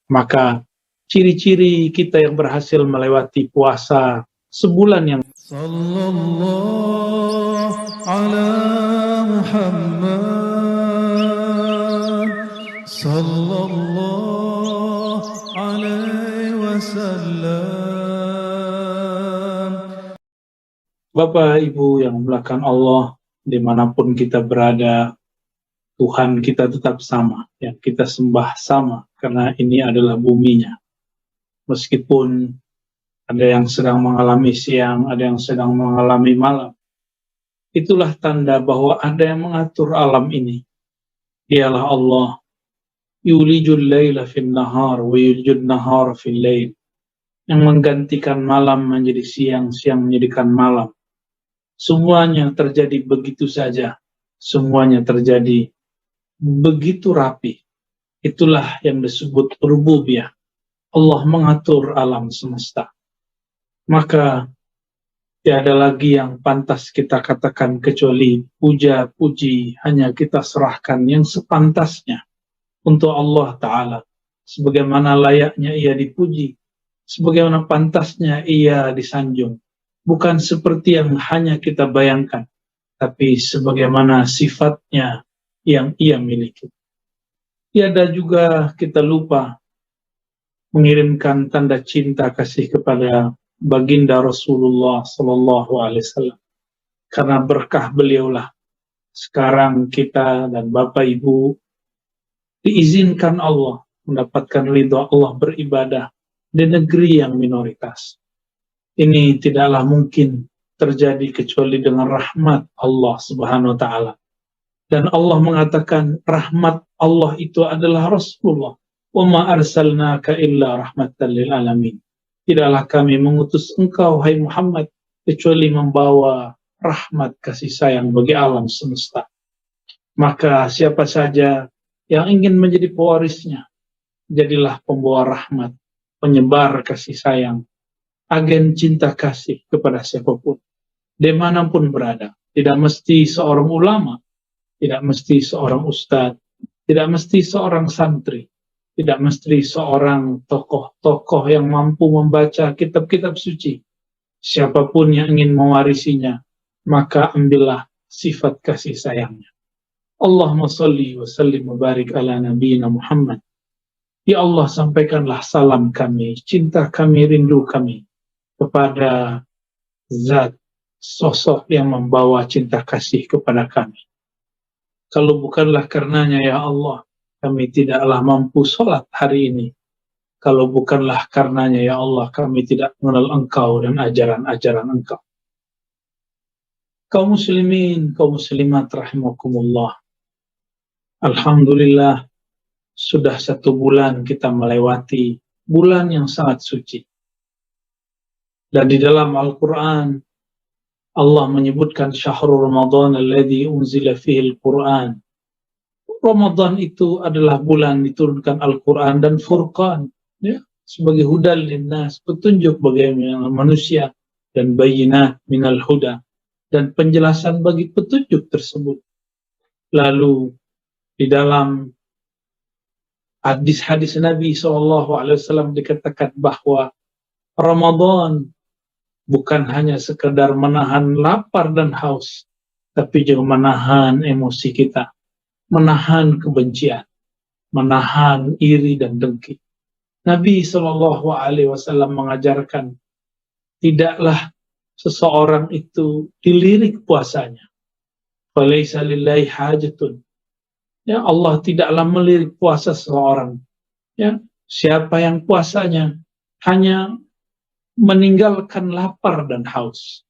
Maka ciri-ciri kita yang berhasil melewati puasa sebulan yang Sallallahu ala Muhammad Sallallahu alaihi wasallam. Bapak Ibu yang dimuliakan Allah, dimanapun kita berada, Tuhan kita tetap sama, yang kita sembah sama, karena ini adalah buminya. Meskipun ada yang sedang mengalami siang, ada yang sedang mengalami malam, itulah tanda bahwa ada yang mengatur alam ini. Dialah Allah, yulijul laila fin nahar wa yulijul nahar fil lail, yang menggantikan malam menjadi siang, siang menjadikan malam. Semuanya terjadi begitu saja, semuanya terjadi begitu rapi. Itulah yang disebut rububiyah. Allah mengatur alam semesta. Maka tiada lagi yang pantas kita katakan kecuali puja puji hanya kita serahkan yang sepantasnya untuk Allah Ta'ala, sebagaimana layaknya ia dipuji, sebagaimana pantasnya ia disanjung, bukan seperti yang hanya kita bayangkan, tapi sebagaimana sifatnya yang ia miliki. Tiada juga kita lupa mengirimkan tanda cinta kasih kepada baginda Rasulullah Sallallahu Alaihi Wasallam, karena berkah beliaulah sekarang kita dan Bapak Ibu diizinkan Allah mendapatkan ridha Allah beribadah di negeri yang minoritas. Ini tidaklah mungkin terjadi kecuali dengan rahmat Allah Subhanahu wa Ta'ala. Dan Allah mengatakan rahmat Allah itu adalah Rasulullah. Wa ma arsalnaka illa rahmatan lil alamin. Tidaklah kami mengutus engkau, hai Muhammad, kecuali membawa rahmat kasih sayang bagi alam semesta. Maka siapa saja yang ingin menjadi pewarisnya, jadilah pembawa rahmat, penyebar kasih sayang, agen cinta kasih kepada siapapun, dimanapun berada. Tidak mesti seorang ulama, tidak mesti seorang ustadz, tidak mesti seorang santri, tidak mesti seorang tokoh-tokoh yang mampu membaca kitab-kitab suci. Siapapun yang ingin mewarisinya, maka ambillah sifat kasih sayangnya. Allahumma salli wa sallim wa barik ala nabiyina Muhammad. Ya Allah, sampaikanlah salam kami, cinta kami, rindu kami kepada zat sosok yang membawa cinta kasih kepada kami. Kalau bukanlah karenanya ya Allah, kami tidaklah mampu sholat hari ini. Kalau bukanlah karenanya ya Allah, kami tidak mengenal Engkau dan ajaran-ajaran Engkau. Kaum muslimin, kaum muslimat rahimakumullah. Alhamdulillah, sudah 1 bulan kita melewati bulan yang sangat suci. Dan di dalam Al-Quran, Allah menyebutkan syahrul Ramadan alladzi unzila fihi al-Quran. Ramadan itu adalah bulan diturunkan Al-Quran dan Furqan, ya, sebagai hudal linnas, petunjuk bagi manusia, dan bayyinat minal huda, dan penjelasan bagi petunjuk tersebut. Lalu di dalam hadis-hadis Nabi SAW dikatakan bahwa Ramadan bukan hanya sekedar menahan lapar dan haus, tapi juga menahan emosi kita, menahan kebencian, menahan iri dan dengki. Nabi SAW mengajarkan, tidaklah seseorang itu dilirik puasanya. Falaisa lillahi hajatun. Ya, Allah tidaklah melirik puasa seseorang. Ya, siapa yang puasanya hanya meninggalkan lapar dan haus,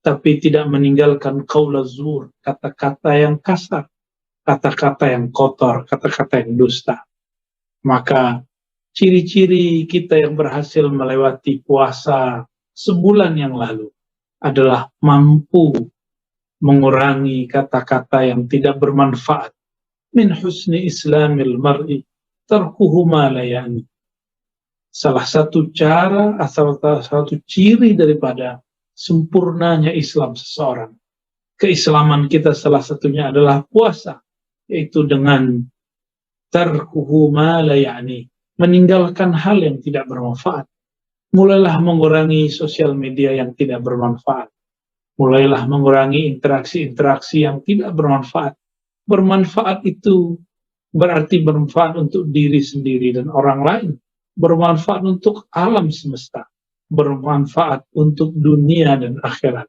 tapi tidak meninggalkan qaula zur, kata-kata yang kasar, kata-kata yang kotor, kata-kata yang dusta. Maka ciri-ciri kita yang berhasil melewati puasa sebulan yang lalu adalah mampu mengurangi kata-kata yang tidak bermanfaat. Min husni islamil mar'i tarkuhu ma la ya'ni. Salah satu cara, salah satu ciri daripada sempurnanya Islam seseorang, keislaman kita salah satunya adalah puasa, yaitu dengan tarkuhu ma la ya'ni, meninggalkan hal yang tidak bermanfaat. Mulailah mengurangi sosial media yang tidak bermanfaat. Mulailah mengurangi interaksi-interaksi yang tidak bermanfaat. Bermanfaat itu berarti bermanfaat untuk diri sendiri dan orang lain. Bermanfaat untuk alam semesta. Bermanfaat untuk dunia dan akhirat.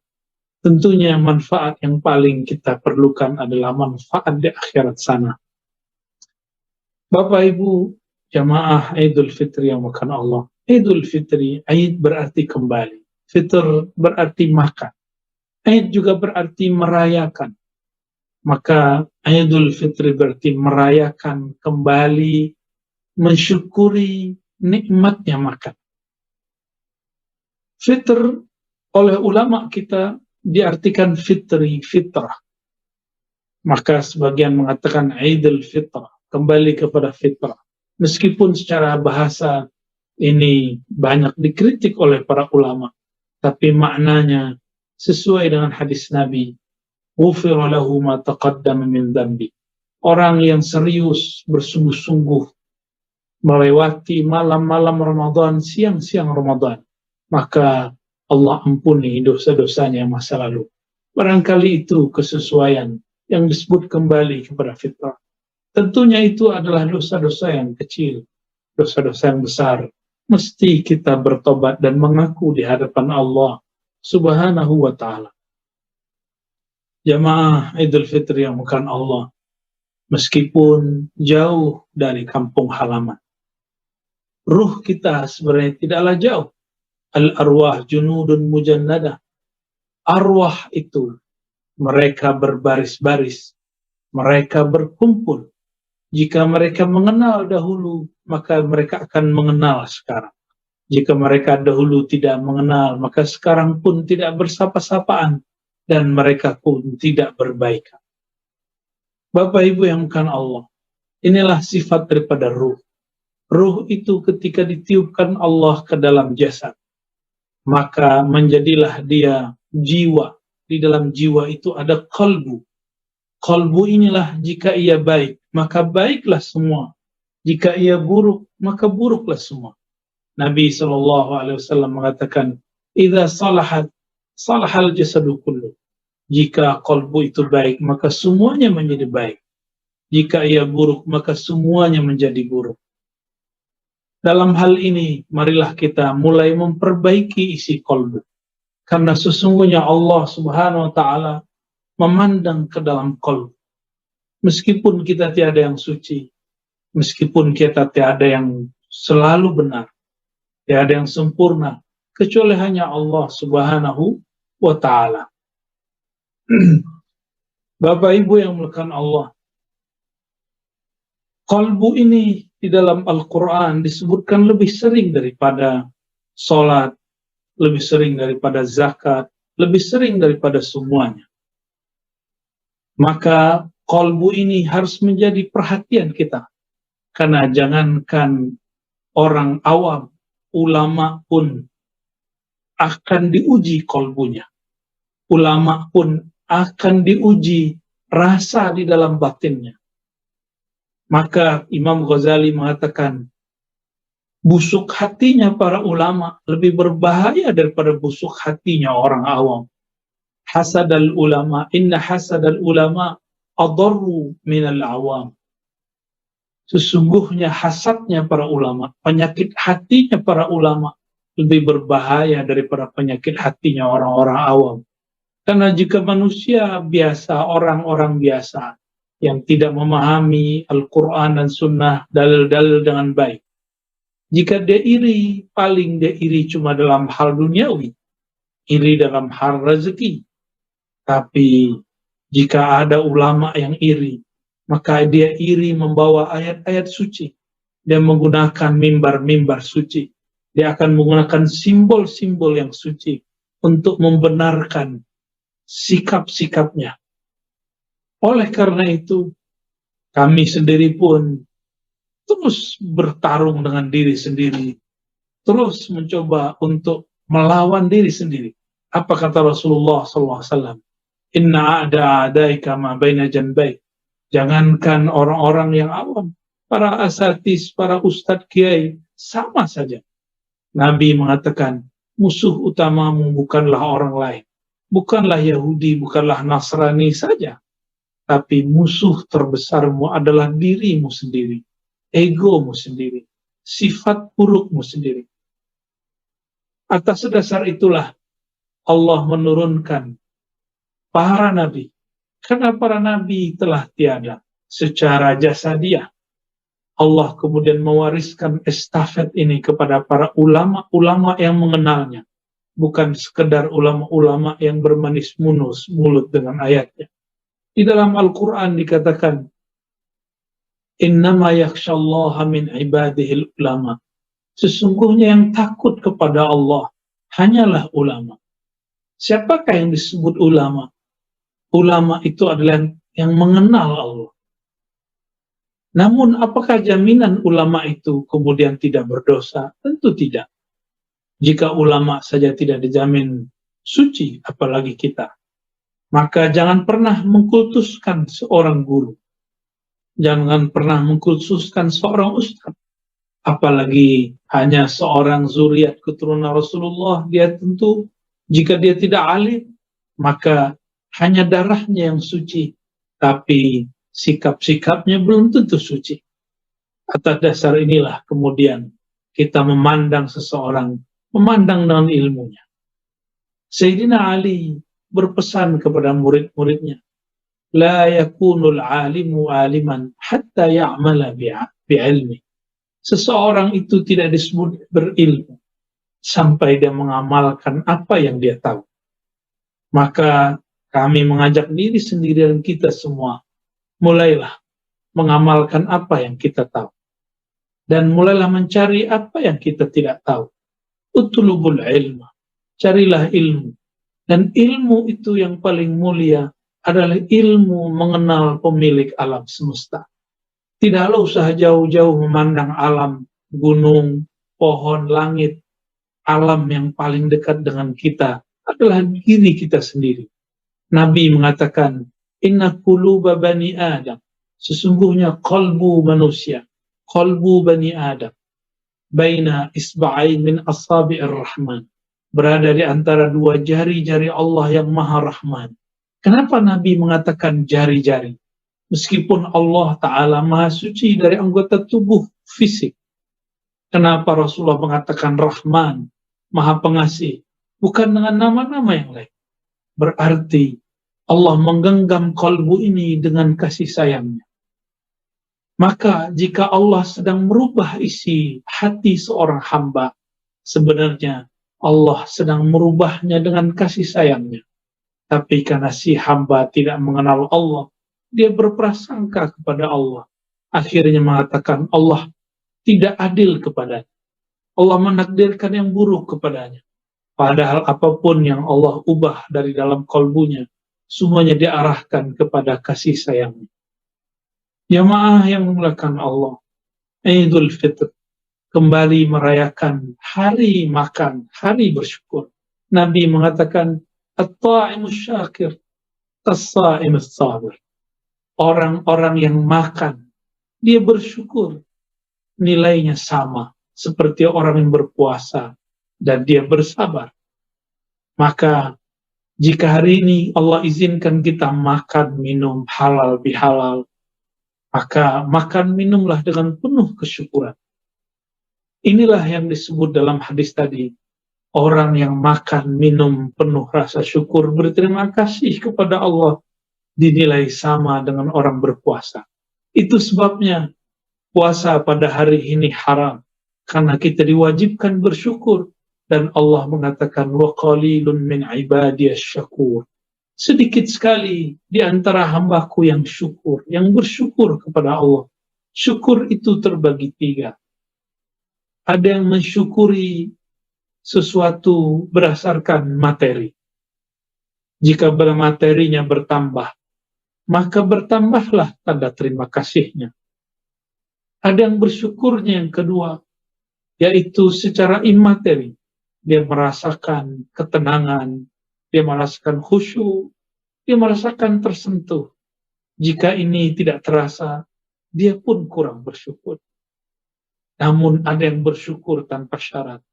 Tentunya manfaat yang paling kita perlukan adalah manfaat di akhirat sana. Bapak Ibu, jamaah Idul Fitri yang makan Allah. Idul Fitri, Aid berarti kembali. Fitr berarti makan. Aid juga berarti merayakan. Maka Idul Fitri berarti merayakan kembali, mensyukuri nikmatnya makan. Fitr oleh ulama kita diartikan fitri, fitrah. Maka sebagian mengatakan Idul Fitrah, kembali kepada fitrah. Meskipun secara bahasa ini banyak dikritik oleh para ulama, tapi maknanya sesuai dengan hadis Nabi, ghufira lahu ma taqaddama min dzambi. Orang yang serius bersungguh-sungguh melewati malam-malam Ramadan, siang-siang Ramadan, maka Allah ampuni dosa-dosanya masa lalu. Barangkali itu kesesuaian yang disebut kembali kepada fitrah. Tentunya itu adalah dosa-dosa yang kecil, dosa-dosa yang besar. Mesti kita bertobat dan mengaku di hadapan Allah Subhanahu wa ta'ala. Jamaah Idul Fitri yang bukan Allah, meskipun jauh dari kampung halaman, ruh kita sebenarnya tidaklah jauh. Al-arwah junudun mujannadah. Arwah itu mereka berbaris-baris, mereka berkumpul. Jika mereka mengenal dahulu, maka mereka akan mengenal sekarang. Jika mereka dahulu tidak mengenal, maka sekarang pun tidak bersapa-sapaan, dan mereka pun tidak berbaikan. Bapak Ibu yang bukan Allah, inilah sifat daripada ruh. Ruh itu ketika ditiupkan Allah ke dalam jasad, maka menjadilah dia jiwa. Di dalam jiwa itu ada qalbu. Qalbu inilah jika ia baik, maka baiklah semua. Jika ia buruk, maka buruklah semua. Nabi SAW mengatakan, "Idza salahat, salahal jasadu kullu." Jika qalbu itu baik, maka semuanya menjadi baik. Jika ia buruk, maka semuanya menjadi buruk. Dalam hal ini, marilah kita mulai memperbaiki isi qalbu. Karena sesungguhnya Allah Subhanahu wa ta'ala memandang ke dalam qalbu. Meskipun kita tiada yang suci, meskipun kita tiada yang selalu benar, tiada yang sempurna, kecuali hanya Allah Subhanahu wa ta'ala. Bapak Ibu yang melakukan Allah, qalbu ini di dalam Al-Quran disebutkan lebih sering daripada sholat, lebih sering daripada zakat, lebih sering daripada semuanya. Maka qalbu ini harus menjadi perhatian kita. Karena jangankan orang awam, ulama pun akan diuji qalbunya. Ulama pun akan diuji rasa di dalam batinnya. Maka Imam Ghazali mengatakan, busuk hatinya para ulama lebih berbahaya daripada busuk hatinya orang awam. Hasadal ulama, inna hasadal ulama adarru minal awam. Sesungguhnya hasadnya para ulama, penyakit hatinya para ulama lebih berbahaya daripada penyakit hatinya orang-orang awam. Karena jika manusia biasa, orang-orang biasa yang tidak memahami Al-Quran dan Sunnah, dalil-dalil dengan baik, jika dia iri, paling dia iri cuma dalam hal duniawi, iri dalam hal rezeki. Tapi jika ada ulama yang iri, maka dia iri membawa ayat-ayat suci. Dia menggunakan mimbar-mimbar suci. Dia akan menggunakan simbol-simbol yang suci untuk membenarkan sikap-sikapnya. Oleh karena itu, kami sendiri pun terus bertarung dengan diri sendiri, terus mencoba untuk melawan diri sendiri. Apa kata Rasulullah SAW? Inna a'da a'daika ma baina janbaik. Jangankan orang-orang yang awam, para asatis, para ustadz kiai, sama saja. Nabi mengatakan, musuh utamamu bukanlah orang lain, bukanlah Yahudi, bukanlah Nasrani saja, tapi musuh terbesarmu adalah dirimu sendiri, egomu sendiri, sifat burukmu sendiri. Atas dasar itulah Allah menurunkan para nabi, karena para nabi telah tiada secara jasadiah. Allah kemudian mewariskan estafet ini kepada para ulama-ulama yang mengenalnya, bukan sekedar ulama-ulama yang bermanis mulut dengan ayatnya. Di dalam Al-Quran dikatakan, innama yakhshallaha min ibadihil ulama. Sesungguhnya yang takut kepada Allah hanyalah ulama. Siapakah yang disebut ulama? Ulama itu adalah yang mengenal Allah. Namun apakah jaminan ulama itu kemudian tidak berdosa? Tentu tidak. Jika ulama saja tidak dijamin suci, apalagi kita. Maka jangan pernah mengkultuskan seorang guru. Jangan pernah mengkultuskan seorang ustaz. Apalagi hanya seorang zuriat keturunan Rasulullah. Dia tentu, jika dia tidak alim, maka hanya darahnya yang suci. Tapi sikap-sikapnya belum tentu suci. Atas dasar inilah kemudian kita memandang seseorang, memandang dengan ilmunya. Sayyidina Ali berpesan kepada murid-muridnya, la yakunul alimu aliman hatta ya'mala bi'ilmi. Seseorang itu tidak disebut berilmu sampai dia mengamalkan apa yang dia tahu. Maka kami mengajak diri sendiri dan kita semua, mulailah mengamalkan apa yang kita tahu. Dan mulailah mencari apa yang kita tidak tahu. Utlubul ilma. Carilah ilmu. Dan ilmu itu yang paling mulia adalah ilmu mengenal pemilik alam semesta. Tidaklah usah jauh-jauh memandang alam, gunung, pohon, langit. Alam yang paling dekat dengan kita adalah diri kita sendiri. Nabi mengatakan, inna quluba bani Adam. Sesungguhnya kalbu manusia, kalbu bani Adam, baina isba'ain min asabi'ir rahman, berada di antara dua jari-jari Allah yang maha rahman. Kenapa Nabi mengatakan jari-jari? Meskipun Allah Ta'ala maha suci dari anggota tubuh fisik. Kenapa Rasulullah mengatakan rahman, maha pengasih, bukan dengan nama-nama yang lain? Berarti Allah menggenggam kalbu ini dengan kasih sayangnya. Maka jika Allah sedang merubah isi hati seorang hamba, sebenarnya Allah sedang merubahnya dengan kasih sayangnya. Tapi karena si hamba tidak mengenal Allah, dia berprasangka kepada Allah. Akhirnya mengatakan Allah tidak adil kepadanya. Allah menakdirkan yang buruk kepadanya. Padahal apapun yang Allah ubah dari dalam kalbunya, semuanya diarahkan kepada kasih sayangnya. Jamaah yang memuliakan Allah, Idul Fitr, kembali merayakan hari makan, hari bersyukur. Nabi mengatakan, at-ta'imus syakir, tas-sa'imus sabir. Orang-orang yang makan, dia bersyukur, nilainya sama seperti orang yang berpuasa dan dia bersabar. Maka jika hari ini Allah izinkan kita makan, minum, halal bihalal, maka makan minumlah dengan penuh kesyukuran. Inilah yang disebut dalam hadis tadi, orang yang makan minum penuh rasa syukur, berterima kasih kepada Allah, dinilai sama dengan orang berpuasa. Itu sebabnya puasa pada hari ini haram, karena kita diwajibkan bersyukur. Dan Allah mengatakan, wa qalilun min ibadiyas syakur. Sedikit sekali di antara hambaku yang syukur, yang bersyukur kepada Allah. Syukur itu terbagi tiga. Ada yang mensyukuri sesuatu berdasarkan materi. Jika materinya bertambah, maka bertambahlah tanda terima kasihnya. Ada yang bersyukurnya yang kedua, yaitu secara imateri. Dia merasakan ketenangan, dia merasakan khusyuk, dia merasakan tersentuh. Jika ini tidak terasa, dia pun kurang bersyukur. Namun ada yang bersyukur tanpa syarat.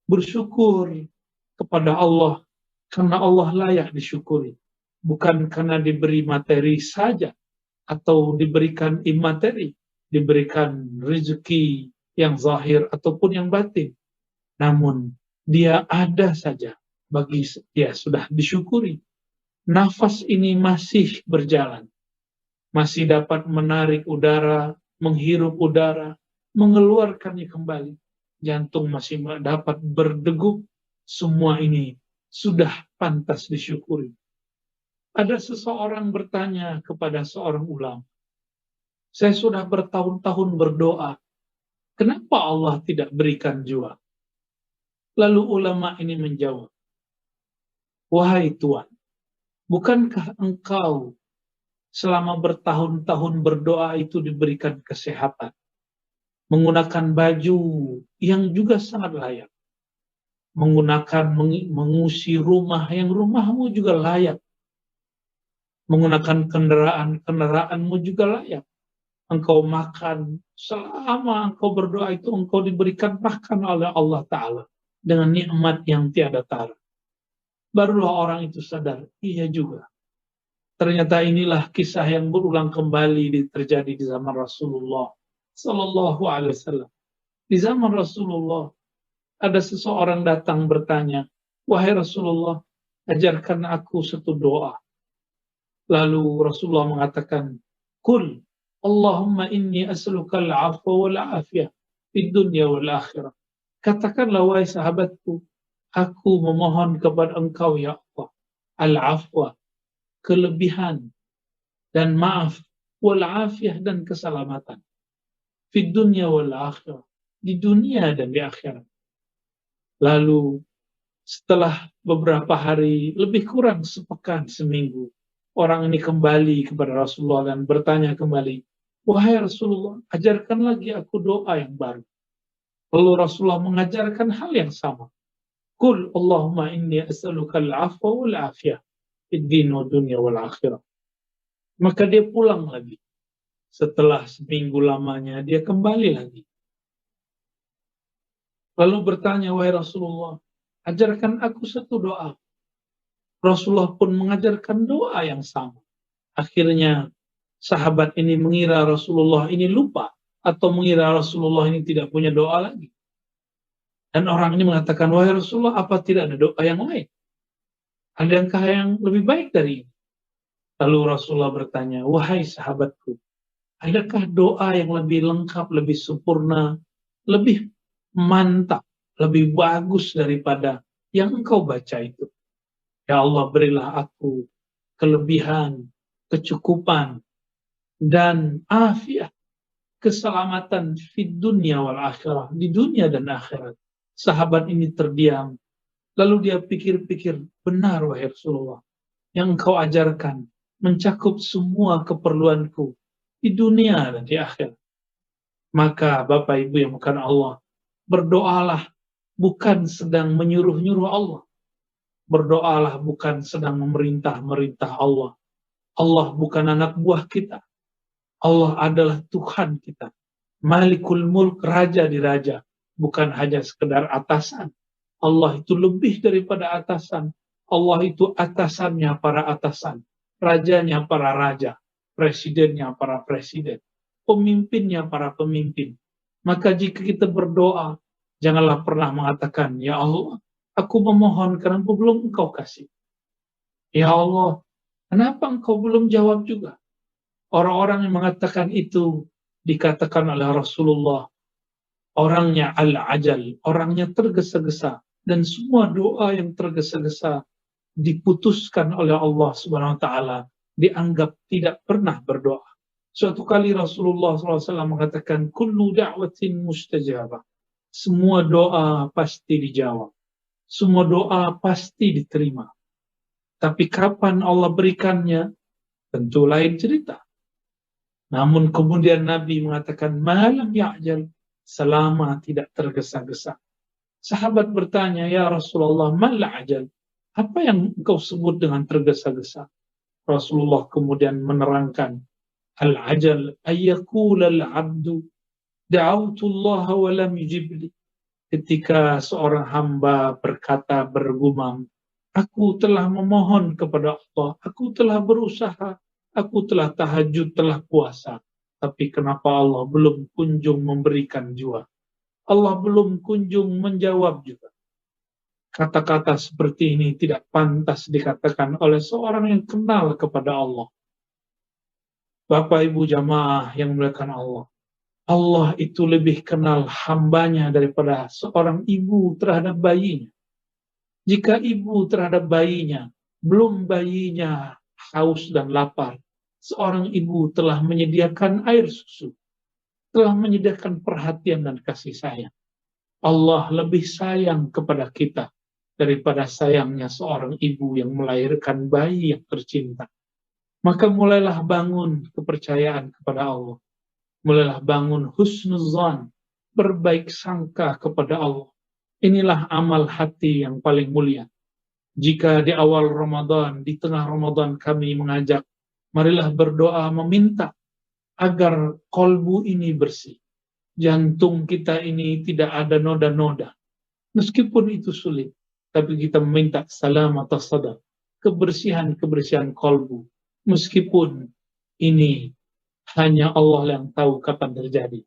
Bersyukur kepada Allah karena Allah layak disyukuri. Bukan karena diberi materi saja atau diberikan imateri, diberikan rezeki yang zahir ataupun yang batin. Namun dia ada saja bagi dia sudah disyukuri. Nafas ini masih berjalan, masih dapat menarik udara, menghirup udara, mengeluarkannya kembali. Jantung masih dapat berdegup. Semua ini sudah pantas disyukuri. Ada seseorang bertanya kepada seorang ulama, saya sudah bertahun-tahun berdoa, kenapa Allah tidak berikan jua? Lalu ulama ini menjawab, wahai Tuhan, bukankah engkau selama bertahun-tahun berdoa itu diberikan kesehatan, menggunakan baju yang juga sangat layak, menggunakan mengusi rumah yang rumahmu juga layak, menggunakan kendaraanmu juga layak, engkau makan selama engkau berdoa itu engkau diberikan makan oleh Allah Ta'ala dengan nikmat yang tiada tara. Barulah orang itu sadar, iya juga. Ternyata inilah kisah yang berulang kembali terjadi di zaman Rasulullah Sallallahu Alaihi Wasallam. Di zaman Rasulullah ada seseorang datang bertanya, wahai Rasulullah, ajarkan aku satu doa. Lalu Rasulullah mengatakan, Kul Allahumma inni as'aluka al-'afwa wal-'afiyah fid dunya wal akhirah. Katakanlah wahai sahabatku, aku memohon kepada engkau ya Allah, al-'afwa, kelebihan dan maaf, wal-'afiyah dan keselamatan. Fid dunya wal akhirah, di dunia dan di akhirat. Lalu setelah beberapa hari, lebih kurang sepekan, seminggu, orang ini kembali kepada Rasulullah dan bertanya kembali, wahai Rasulullah, ajarkan lagi aku doa yang baru. Lalu Rasulullah mengajarkan hal yang sama. Qul Allahumma inni as'aluka al-'afwa wal-'afiyah fid din wa dunya wal akhirah. Maka dia pulang lagi. Setelah seminggu lamanya dia kembali lagi. Lalu bertanya, wahai Rasulullah, ajarkan aku satu doa. Rasulullah pun mengajarkan doa yang sama. Akhirnya sahabat ini mengira Rasulullah ini lupa atau mengira Rasulullah ini tidak punya doa lagi. Dan orang ini mengatakan, wahai Rasulullah, apa tidak ada doa yang lain? Adakah yang lebih baik dari ini? Lalu Rasulullah bertanya, wahai sahabatku, adakah doa yang lebih lengkap, lebih sempurna, lebih mantap, lebih bagus daripada yang engkau baca itu? Ya Allah, berilah aku kelebihan, kecukupan, dan afiat, keselamatan di dunia wal akhirah, di dunia dan akhirat. Sahabat ini terdiam. Lalu dia pikir-pikir, benar wahai Rasulullah, yang engkau ajarkan mencakup semua keperluanku di dunia dan di akhirat. Maka Bapak Ibu yang bukan Allah, berdoalah bukan sedang menyuruh-nyuruh Allah. Berdoalah bukan sedang memerintah-merintah Allah. Allah bukan anak buah kita. Allah adalah Tuhan kita. Malikul Mulk, raja di raja. Bukan hanya sekedar atasan. Allah itu lebih daripada atasan. Allah itu atasannya para atasan. Rajanya para raja. Presidennya para presiden. Pemimpinnya para pemimpin. Maka jika kita berdoa, janganlah pernah mengatakan, ya Allah, aku memohon karena belum engkau kasih. Ya Allah, kenapa engkau belum jawab juga? Orang-orang yang mengatakan itu dikatakan oleh Rasulullah, orangnya al-ajal, orangnya tergesa-gesa, dan semua doa yang tergesa-gesa diputuskan oleh Allah Subhanahu wa taala, dianggap tidak pernah berdoa. Suatu kali Rasulullah SAW mengatakan, kullu da'watin mustajabah. Semua doa pasti dijawab. Semua doa pasti diterima. Tapi kapan Allah berikannya, tentu lain cerita. Namun kemudian Nabi mengatakan, malam ya'jal, selama tidak tergesa-gesa. Sahabat bertanya, ya Rasulullah, malah ajal, apa yang engkau sebut dengan tergesa-gesa? Rasulullah kemudian menerangkan, Al-ajal ayyakula al-abdu da'autu Allah wa lam yujibli. Ketika seorang hamba berkata, bergumam, aku telah memohon kepada Allah, aku telah berusaha, aku telah tahajud, telah puasa, tapi kenapa Allah belum kunjung memberikan jua? Allah belum kunjung menjawab juga. Kata-kata seperti ini tidak pantas dikatakan oleh seorang yang kenal kepada Allah. Bapak Ibu jamaah yang dimuliakan Allah, Allah itu lebih kenal hambanya daripada seorang ibu terhadap bayinya. Jika ibu terhadap bayinya, belum bayinya haus dan lapar, seorang ibu telah menyediakan air susu, telah menyediakan perhatian dan kasih sayang. Allah lebih sayang kepada kita daripada sayangnya seorang ibu yang melahirkan bayi yang tercinta. Maka mulailah bangun kepercayaan kepada Allah. Mulailah bangun husnuzan, berbaik sangka kepada Allah. Inilah amal hati yang paling mulia. Jika di awal Ramadan, di tengah Ramadan kami mengajak, marilah berdoa meminta agar kolbu ini bersih. Jantung kita ini tidak ada noda-noda. Meskipun itu sulit, tapi kita meminta salamat sadar, kebersihan kolbu. Meskipun ini hanya Allah yang tahu kapan terjadi.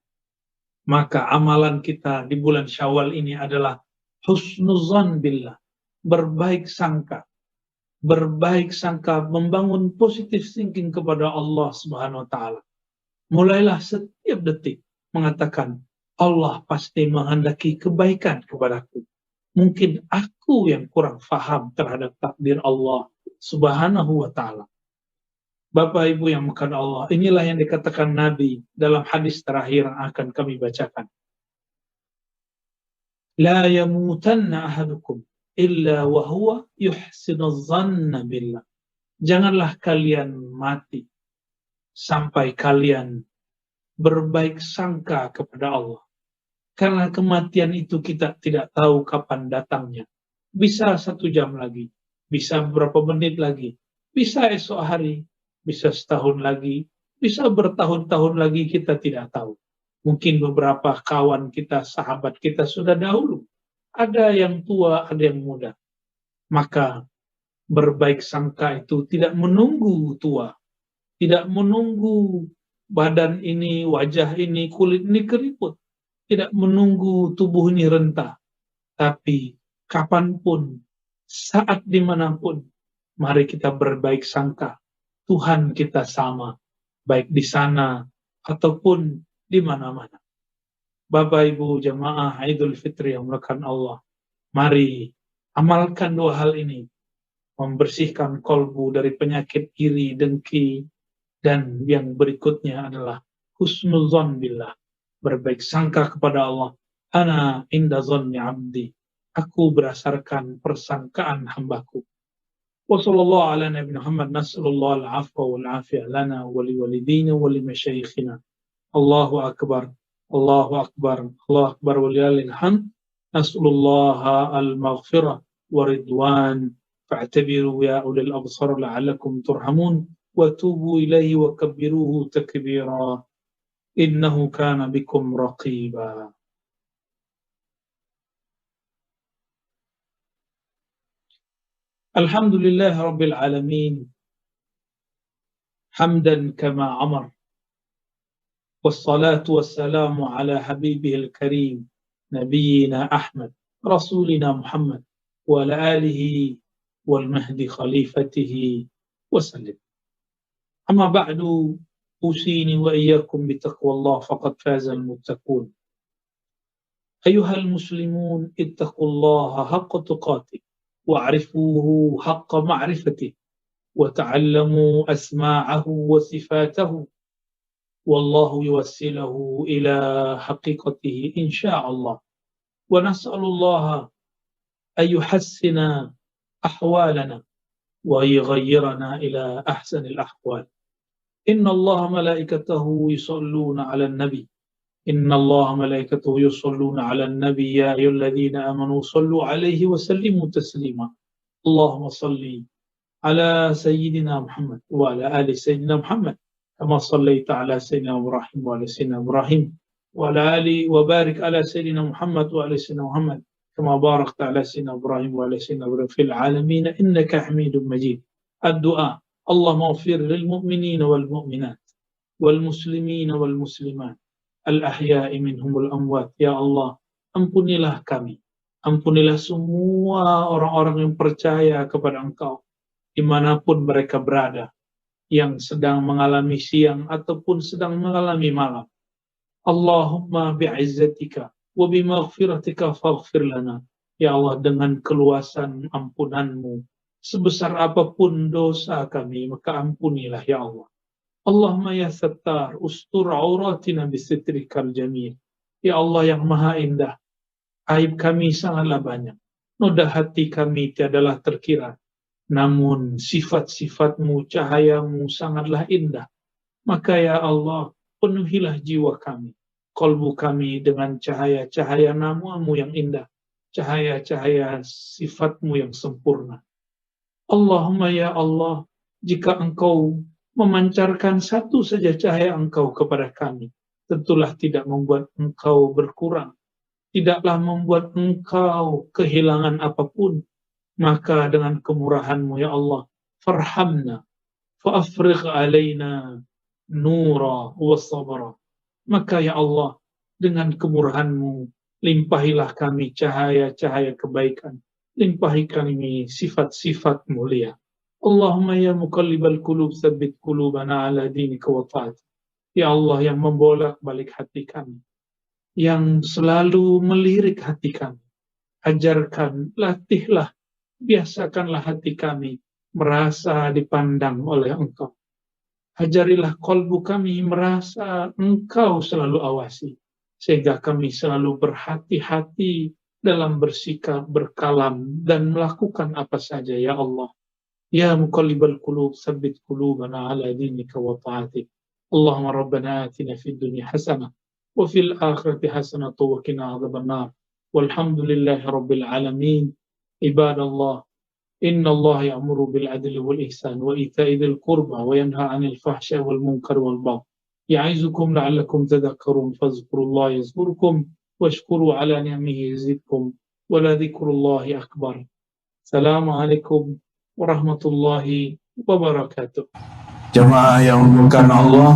Maka amalan kita di bulan Syawal ini adalah husnuzan billah, berbaik sangka, membangun positive thinking kepada Allah Subhanahu wa taala. Mulailah setiap detik mengatakan, Allah pasti menghendaki kebaikan kepadaku. Mungkin aku yang kurang faham terhadap takdir Allah Subhanahu wa taala. Bapak Ibu yang makan Allah, inilah yang dikatakan Nabi dalam hadis terakhir yang akan kami bacakan. La yamutanna ahadukum illa wa huwa yuhsinu dhanna billah. Janganlah kalian mati sampai kalian berbaik sangka kepada Allah. Karena kematian itu kita tidak tahu kapan datangnya. Bisa 1 jam lagi, bisa beberapa menit lagi, bisa esok hari, bisa setahun lagi, bisa bertahun-tahun lagi, kita tidak tahu. Mungkin beberapa kawan kita, sahabat kita sudah dahulu. Ada yang tua, ada yang muda. Maka berbaik sangka itu tidak menunggu tua. Tidak menunggu badan ini, wajah ini, kulit ini keriput. Tidak menunggu tubuh ini rentah. Tapi kapanpun, saat dimanapun, mari kita berbaik sangka. Tuhan kita sama, baik di sana ataupun di mana-mana. Bapak Ibu jamaah Idul Fitri yang dimuliakan Allah, mari amalkan 2 hal ini, membersihkan kolbu dari penyakit iri, dengki, dan yang berikutnya adalah husnuzan billah, berbaik sangka kepada Allah. Ana inda dhanni abdi, aku berdasarkan persangkaan hambaku. وصلى الله على نبينا محمد نسأل الله العفو والعافية لنا ولوالدينا ولمشايخنا. الله أكبر الله أكبر الله أكبر ولله الحمد. نسأل الله المغفرة ورضوان فاعتبروا يا أولي الأبصار لعلكم ترحمون وتوبوا إليه وكبروه تكبيرا إنه كان بكم رقيبا. الحمد لله رب العالمين حمدا كما أمر والصلاة والسلام على حبيبه الكريم نبينا أحمد رسولنا محمد وعلى آله والمهدي خليفته وسلم. أما بعد أوصيني وإياكم بتقوى الله فقد فاز المتقون. أيها المسلمون اتقوا الله حق تقاته واعرفوه حق معرفته وتعلموا أسماعه وصفاته والله يوسله إلى حقيقته إن شاء الله. ونسأل الله أن يحسن أحوالنا ويغيرنا إلى أحسن الأحوال. إن الله ملائكته يصلون على النبي إن الله ملائكته يصلون على النبي يا أيها الذين آمنوا صلوا عليه وسلموا تسليما. اللهم صل على سيدنا محمد وعلى آل سيدنا محمد كما صليت على سيدنا إبراهيم وعلى سيدنا إبراهيم وعلى آله وبارك على سيدنا محمد وعلى سيدنا محمد كما باركت على سيدنا إبراهيم وعلى سيدنا إبراهيم في العالمين إنك حميد مجيد. الدعاء اللهم اغفر للمؤمنين والمؤمنات والmuslimin wal muslimat al-ahya'i minhum wal amwat. Ya Allah, ampunilah kami, ampunilah semua orang-orang yang percaya kepada Engkau dimanapun mereka berada, yang sedang mengalami siang ataupun sedang mengalami malam. Allahumma bi'izzatika wa bimaghfiratika faghfir lana. Ya Allah, dengan keluasan ampunanmu, sebesar apapun dosa kami, maka ampunilah ya Allah. Allahumma ya Sattar, ustur auratina bisitrikal jamil. Ya Allah yang maha indah, aib kami sangatlah banyak, noda hati kami tiadalah terkira, namun sifat-sifatmu, cahayamu sangatlah indah. Maka ya Allah, penuhilah jiwa kami, kolbu kami dengan cahaya-cahaya namamu yang indah, cahaya-cahaya sifatmu yang sempurna. Allahumma ya Allah, jika Engkau memancarkan satu saja cahaya Engkau kepada kami, tentulah tidak membuat Engkau berkurang, tidaklah membuat Engkau kehilangan apapun. Maka dengan kemurahan-Mu ya Allah, farhamna fa'afrigh alaina nura wa sabra. Maka ya Allah, dengan kemurahan-Mu, limpahilah kami cahaya-cahaya kebaikan, limpahi kami sifat-sifat mulia. Allahumma ya muqallibal qulub tsabbit qulubana ala dinika wa ta'atik. Ya Allah yang membolak-balik hati kami, yang selalu melirik hati kami, ajarkan, latihlah, biasakanlah hati kami merasa dipandang oleh Engkau. Ajarilah kolbu kami merasa Engkau selalu awasi, sehingga kami selalu berhati-hati dalam bersikap, berkalam, dan melakukan apa saja ya Allah. Ya muqallibal qulub tsabbit qulubana ala dinika wa ta'atik. Allahumma rabbana atina fid dunya hasanah wa fil akhirati hasanah wa qina adzabannar. Walhamdulillahi rabbil alamin. Ibadallah, innallaha ya'muru bil adli wal ihsan wa ita'i dzil qurba wa yanha 'anil fahsya'i wal munkari wal baghi. Ya'izukum la'allakum tadhakkarun. Fadhkurullaha yazkurkum washkuru 'ala ni'amihi yazidkum wa la dzikrullahi akbar. Assalamualaikum warahmatullahi wabarakatuh. Jamaah yang memuliakan Allah,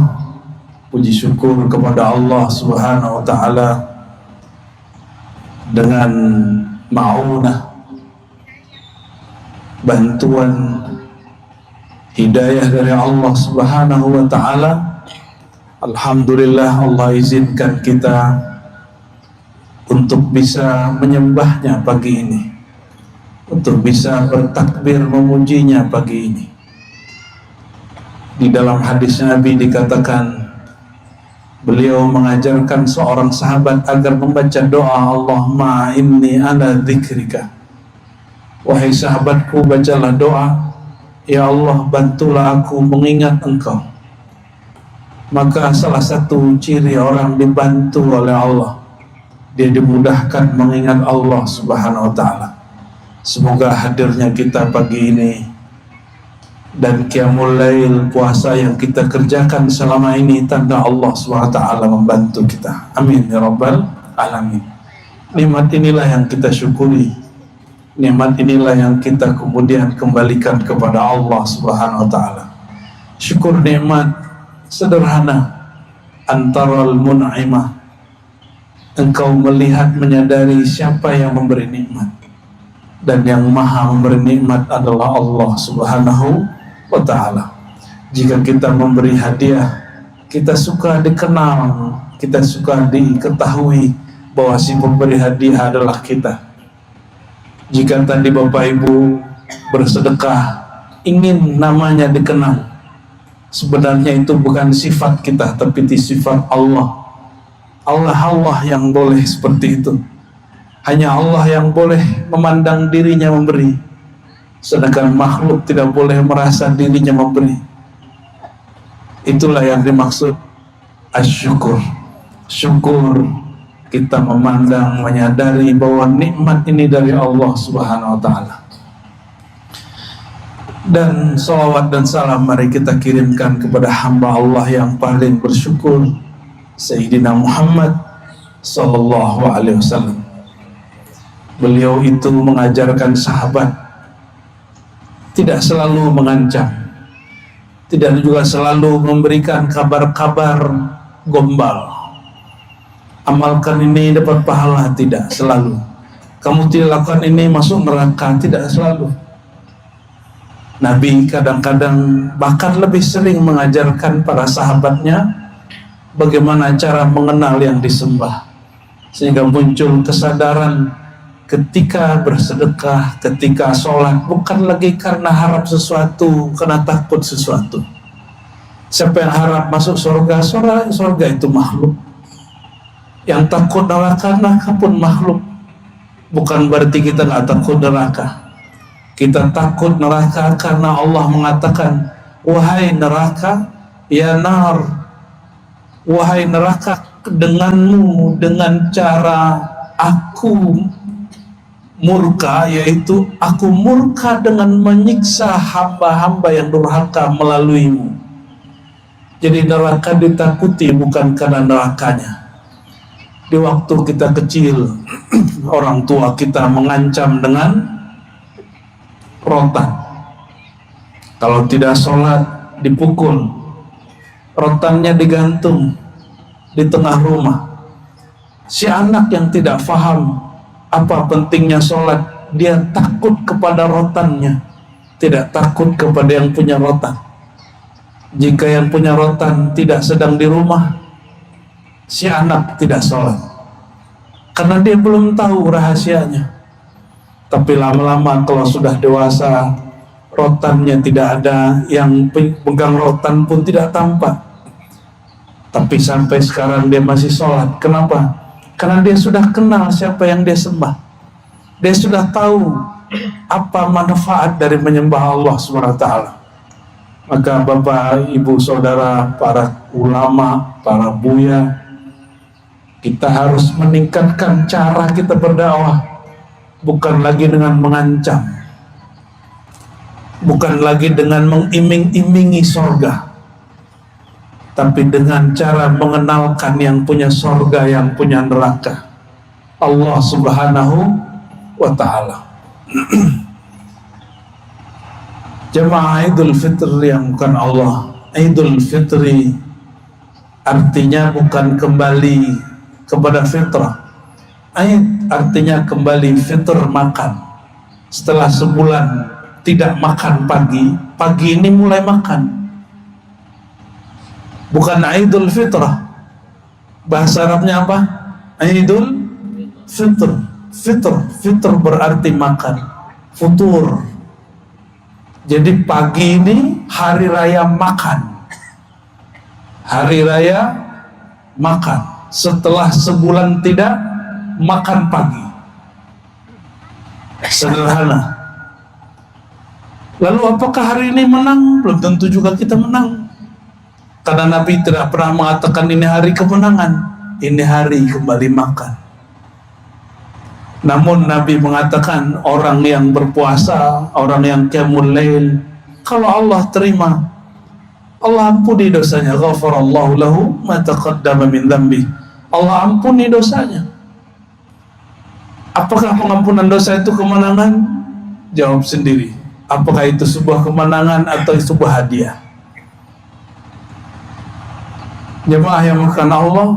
puji syukur kepada Allah Subhanahu wa taala dengan ma'unah, bantuan hidayah dari Allah Subhanahu wa taala. Alhamdulillah, Allah izinkan kita untuk bisa menyembahnya pagi ini, untuk bisa bertakbir memujinya pagi ini. Di dalam hadis Nabi dikatakan, beliau mengajarkan seorang sahabat agar membaca doa, Allahumma inni ala dzikrika. Wahai sahabatku, bacalah doa, ya Allah, bantulah aku mengingat Engkau. Maka salah satu ciri orang dibantu oleh Allah, dia dimudahkan mengingat Allah Subhanahu wa taala. Semoga hadirnya kita pagi ini dan qiyamul lail, puasa yang kita kerjakan selama ini, tanda Allah SWT membantu kita. Amin ya rabbal alamin. Nikmat inilah yang kita syukuri, nikmat inilah yang kita kemudian kembalikan kepada Allah Subhanahu wa taala. Syukur nikmat sederhana, antaral mun'imah, engkau melihat, menyadari siapa yang memberi nikmat, dan yang maha memberi nikmat adalah Allah Subhanahu wa ta'ala. Jika kita memberi hadiah, kita suka dikenal, kita suka diketahui bahwa si pemberi hadiah adalah kita. Jika tadi Bapak Ibu bersedekah, ingin namanya dikenal, sebenarnya itu bukan sifat kita, tapi itu sifat Allah. Allah yang boleh seperti itu. Hanya Allah yang boleh memandang dirinya memberi, sedangkan makhluk tidak boleh merasa dirinya memberi. Itulah yang dimaksud asyukur. Syukur, kita memandang, menyadari bahwa nikmat ini dari Allah Subhanahu wa taala. Dan salawat dan salam mari kita kirimkan kepada hamba Allah yang paling bersyukur, Sayyidina Muhammad sallallahu alaihi wasallam. Beliau itu mengajarkan sahabat tidak selalu mengancam, tidak juga selalu memberikan kabar-kabar gombal. Amalkan ini dapat pahala, tidak selalu. Kamu tidak lakukan ini masuk neraka, tidak selalu. Nabi kadang-kadang bahkan lebih sering mengajarkan para sahabatnya bagaimana cara mengenal yang disembah, sehingga muncul kesadaran ketika bersedekah, ketika sholat, bukan lagi karena harap sesuatu, karena takut sesuatu. Siapa yang harap masuk surga, surga itu makhluk. Yang takut neraka pun makhluk. Bukan berarti kita nggak takut neraka. Kita takut neraka karena Allah mengatakan, wahai neraka, ya nar, wahai neraka, denganmu, dengan cara aku murka, yaitu aku murka dengan menyiksa hamba-hamba yang durhaka melaluimu. Jadi neraka ditakuti bukan karena nerakanya. Di waktu kita kecil, orang tua kita mengancam dengan rotan. Kalau tidak sholat dipukul, rotannya digantung di tengah rumah. Si anak yang tidak faham apa pentingnya sholat, dia takut kepada rotannya, tidak takut kepada yang punya rotan. Jika yang punya rotan tidak sedang di rumah, si anak tidak sholat karena dia belum tahu rahasianya. Tapi lama-lama kalau sudah dewasa, rotannya tidak ada, yang pegang rotan pun tidak tampak. Tapi sampai sekarang dia masih sholat. Kenapa? Karena dia sudah kenal siapa yang dia sembah. Dia sudah tahu apa manfaat dari menyembah Allah SWT. Maka Bapak, Ibu, Saudara, para ulama, para buya, kita harus meningkatkan cara kita berdakwah. Bukan lagi dengan mengancam, bukan lagi dengan mengiming-imingi sorga, tapi dengan cara mengenalkan yang punya sorga, yang punya neraka, Allah Subhanahu wa ta'ala. Jemaah Idul Fitri yang bukan Allah, Idul Fitri artinya bukan kembali kepada fitrah. Aid artinya kembali fitr, makan. Setelah sebulan tidak makan pagi ini mulai makan. Bukan Aidul Fitrah. Bahasa Arabnya apa? Aidul Fitr. Fitr berarti makan, futur. Jadi pagi ini hari raya makan. Hari raya makan. Setelah sebulan tidak makan pagi. Sederhana. Lalu apakah hari ini menang? Belum tentu juga kita menang. Karena Nabi tidak pernah mengatakan ini hari kemenangan, ini hari kembali makan. Namun Nabi mengatakan orang yang berpuasa, orang yang qiyamul lail, kalau Allah terima, Allah ampuni dosanya. Ghafarallahu lahu ma taqaddama min dzambi. Allah ampuni dosanya. Apakah pengampunan dosa itu kemenangan? Jawab sendiri. Apakah itu sebuah kemenangan atau sebuah hadiah? Jemaah yang bukan Allah,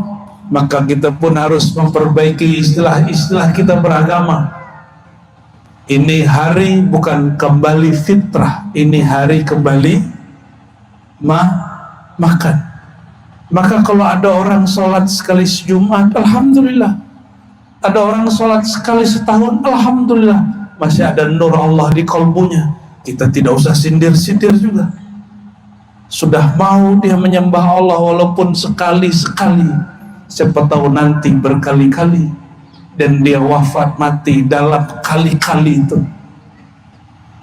maka kita pun harus memperbaiki istilah-istilah kita beragama. Ini hari bukan kembali fitrah, ini hari kembali makan. Maka kalau ada orang sholat sekali sejumat, alhamdulillah. Ada orang sholat sekali setahun, alhamdulillah, masih ada nur Allah di kalbunya. Kita tidak usah sindir-sindir juga. Sudah mau dia menyembah Allah walaupun sekali-sekali, siapa tahu nanti berkali-kali, dan dia wafat mati dalam kali-kali itu.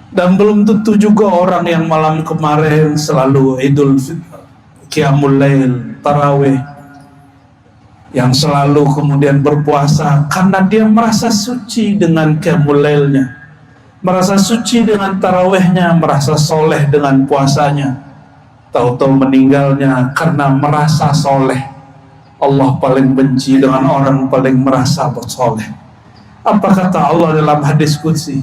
Dan belum tentu juga orang yang malam kemarin selalu Idul Fitri, Qiyamul Lail, Tarawih, yang selalu kemudian berpuasa karena dia merasa suci dengan Qiyamul Lailnya, merasa suci dengan tarawehnya, merasa soleh dengan puasanya, tahu-tahu meninggalnya karena merasa soleh. Allah paling benci dengan orang paling merasa soleh. Apa kata Allah dalam hadis qudsi?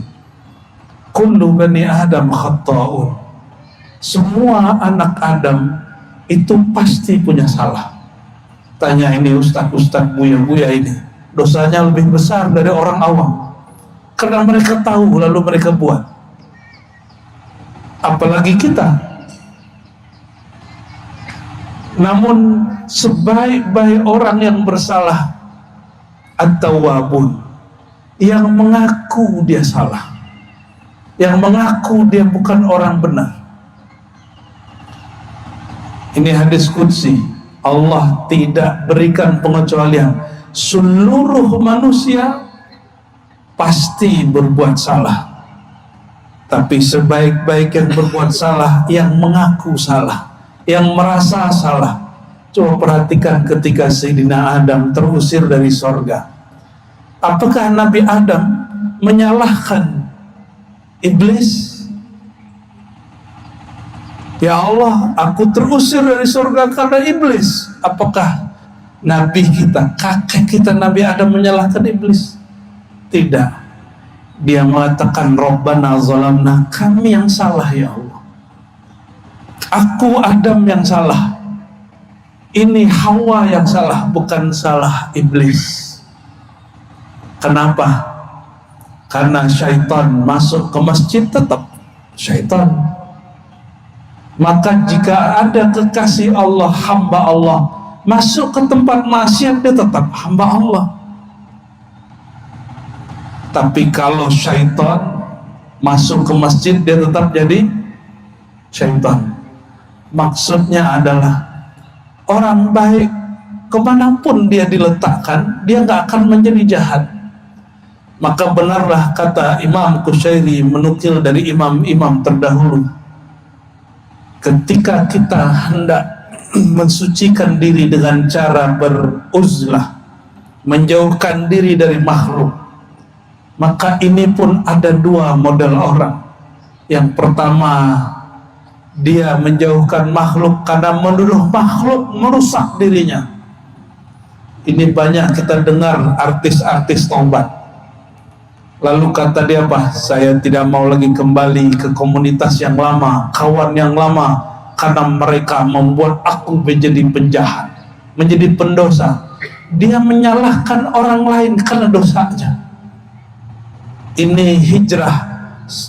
Kullu bani Adam khatta'un. Semua anak Adam itu pasti punya salah. Tanya ini ustaz-ustaz buya-buya ini, dosanya lebih besar dari orang awam. Karena mereka tahu lalu mereka buat. Apalagi kita. Namun sebaik-baik orang yang bersalah, at-tawwabun, yang mengaku dia salah, yang mengaku dia bukan orang benar. Ini hadis qudsi. Allah tidak berikan pengecualian. Seluruh manusia pasti berbuat salah. Tapi sebaik-baik yang berbuat salah, yang mengaku salah, yang merasa salah. Coba perhatikan ketika Sayyidina Adam terusir dari sorga. Apakah Nabi Adam menyalahkan iblis? Ya Allah, aku terusir dari surga karena iblis. Apakah Nabi kita, kakek kita Nabi Adam menyalahkan iblis? Tidak. Dia mengatakan, Rabbana zalamna, kami yang salah ya Allah. Aku Adam yang salah. Ini Hawa yang salah, bukan salah iblis. Kenapa? Karena syaitan masuk ke masjid tetap syaitan. Maka jika ada kekasih Allah, hamba Allah, masuk ke tempat maksiat, dia tetap hamba Allah. Tapi kalau syaitan masuk ke masjid, dia tetap jadi syaitan. Maksudnya adalah orang baik kemanapun dia diletakkan, dia nggak akan menjadi jahat. Maka benarlah kata Imam Qushairi menukil dari imam-imam terdahulu, ketika kita hendak mensucikan diri dengan cara beruzlah, menjauhkan diri dari makhluk, maka ini pun ada dua model orang. Yang pertama, dia menjauhkan makhluk karena menuduh makhluk merusak dirinya. Ini banyak kita dengar artis-artis taubat. Lalu kata dia apa? Saya tidak mau lagi kembali ke komunitas yang lama, kawan yang lama, karena mereka membuat aku menjadi penjahat, menjadi pendosa. Dia menyalahkan orang lain karena dosanya. Ini hijrah,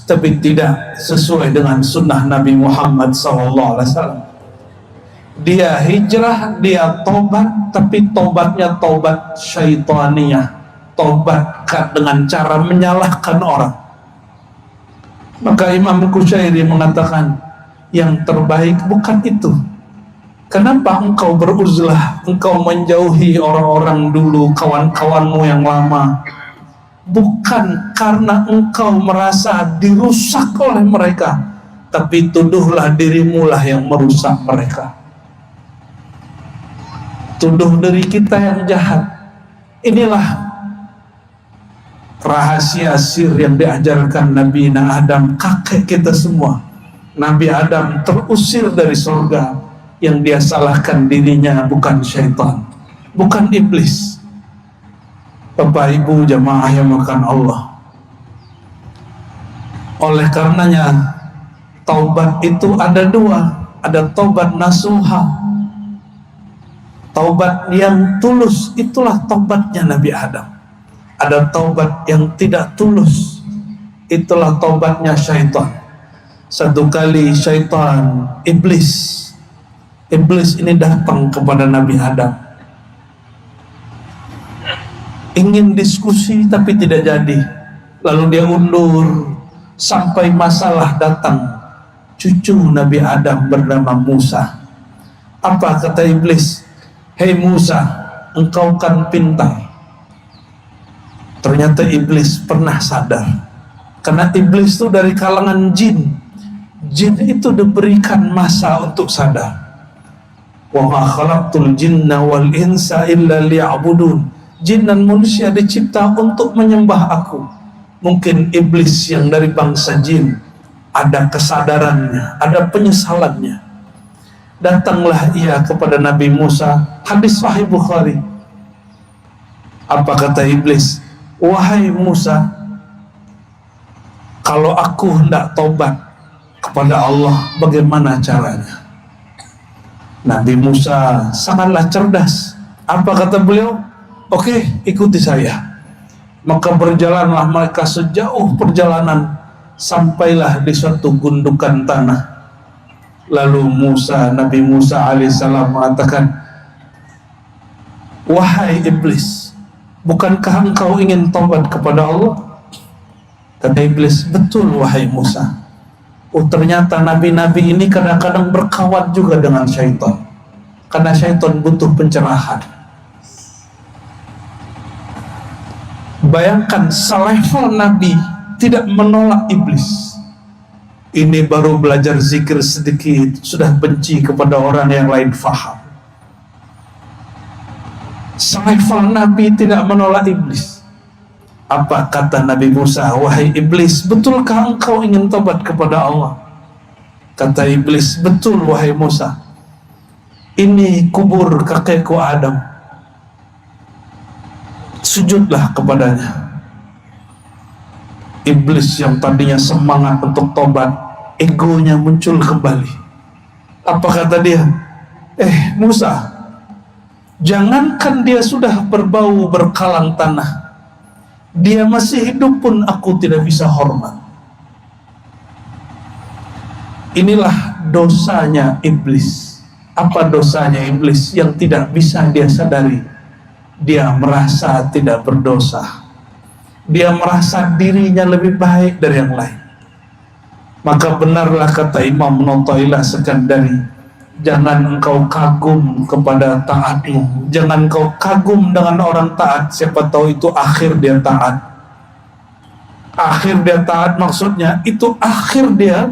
tapi tidak sesuai dengan sunnah Nabi Muhammad SAW. Dia hijrah, dia tobat, tapi tobatnya tobat syaitaniyah, tobat dengan cara menyalahkan orang. Maka Imam Qushairi mengatakan, yang terbaik bukan itu. Kenapa engkau beruzlah, engkau menjauhi orang-orang dulu, kawan-kawanmu yang lama? Bukan karena engkau merasa dirusak oleh mereka, tapi tuduhlah dirimu lah yang merusak mereka. Tuduh diri kita yang jahat. Inilah rahasia sir yang diajarkan Nabi Adam, kakek kita semua. Nabi Adam terusir dari surga, yang dia salahkan dirinya bukan syaitan, bukan iblis. Bapak Ibu jamaah yang makan Allah, oleh karenanya taubat itu ada dua. Ada taubat nasuha, taubat yang tulus, itulah taubatnya Nabi Adam. Ada taubat yang tidak tulus, itulah taubatnya syaitan. Satu kali syaitan, iblis ini datang kepada Nabi Adam, ingin diskusi tapi tidak jadi. Lalu dia undur sampai masalah datang cucu Nabi Adam bernama Musa. Apa kata iblis? Hei Musa, engkau kan pintar. Ternyata iblis pernah sadar, karena iblis itu dari kalangan jin. Jin itu diberikan masa untuk sadar. Wa ma khalaqtul jinna wal insa illa liya'budun. Jin dan manusia dicipta untuk menyembah aku. Mungkin iblis yang dari bangsa jin ada kesadarannya, ada penyesalannya. Datanglah ia kepada Nabi Musa. Hadis Sahih Bukhari. Apa kata iblis? Wahai Musa, kalau aku hendak tobat kepada Allah, bagaimana caranya? Nabi Musa sangatlah cerdas. Apa kata beliau? Oke, ikuti saya. Maka berjalanlah mereka sejauh perjalanan, sampailah di suatu gundukan tanah. Lalu Nabi Musa alaihissalam mengatakan, wahai iblis, bukankah engkau ingin tobat kepada Allah? Kata iblis, betul wahai Musa. Oh, ternyata nabi-nabi ini kadang-kadang berkawan juga dengan syaitan, karena syaitan butuh pencerahan. Bayangkan, selevel Nabi tidak menolak iblis. Ini baru belajar zikir sedikit, sudah benci kepada orang yang lain faham. Selevel Nabi tidak menolak iblis. Apa kata Nabi Musa? Wahai iblis, betulkah engkau ingin tobat kepada Allah? Kata iblis, betul wahai Musa. Ini kubur kakekku Adam, sujudlah kepadanya. Iblis yang tadinya semangat untuk tobat, egonya muncul kembali. Apa kata dia? Musa, jangankan dia sudah berbau berkalang tanah, dia masih hidup pun aku tidak bisa hormat. Inilah dosanya iblis. Apa dosanya iblis yang tidak bisa dia sadari? Dia merasa tidak berdosa. Dia merasa dirinya lebih baik dari yang lain. Maka benarlah kata Imam Nu'taillah Sekandari, jangan engkau kagum kepada taatmu. Jangan engkau kagum dengan orang taat. Siapa tahu itu akhir dia taat. Akhir dia taat maksudnya itu akhir dia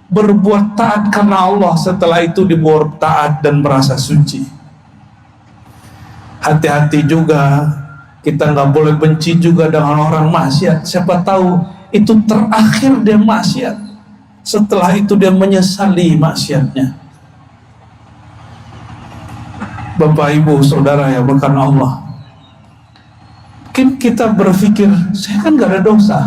berbuat taat karena Allah. Setelah itu dibuat taat dan merasa suci. Hati-hati juga, kita nggak boleh benci juga dengan orang maksiat. Siapa tahu itu terakhir dia maksiat. Setelah itu dia menyesali maksiatnya. Bapak, Ibu, Saudara yang bukan Allah, mungkin kita berpikir, saya kan nggak ada dosa.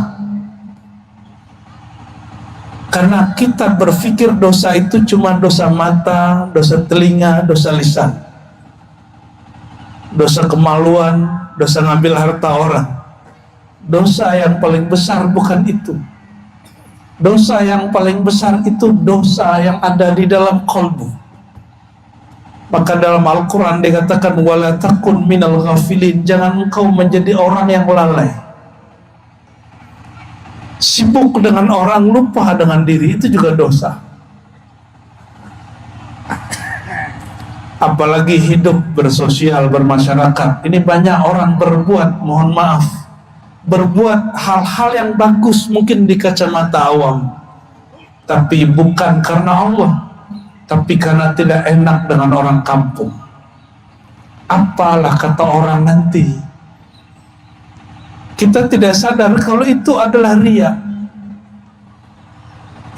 Karena kita berpikir dosa itu cuma dosa mata, dosa telinga, dosa lisan, dosa kemaluan, dosa ngambil harta orang. Dosa yang paling besar bukan itu. Dosa yang paling besar itu dosa yang ada di dalam kolbu. Maka dalam Al-Quran dikatakan, wala takun minal ghafilin, jangan engkau menjadi orang yang lalai. Sibuk dengan orang, lupa dengan diri, itu juga dosa. Apalagi hidup bersosial, bermasyarakat. Ini banyak orang berbuat, mohon maaf, berbuat hal-hal yang bagus mungkin di kacamata awam, tapi bukan karena Allah, tapi karena tidak enak dengan orang kampung. Apalah kata orang nanti. Kita tidak sadar kalau itu adalah riya.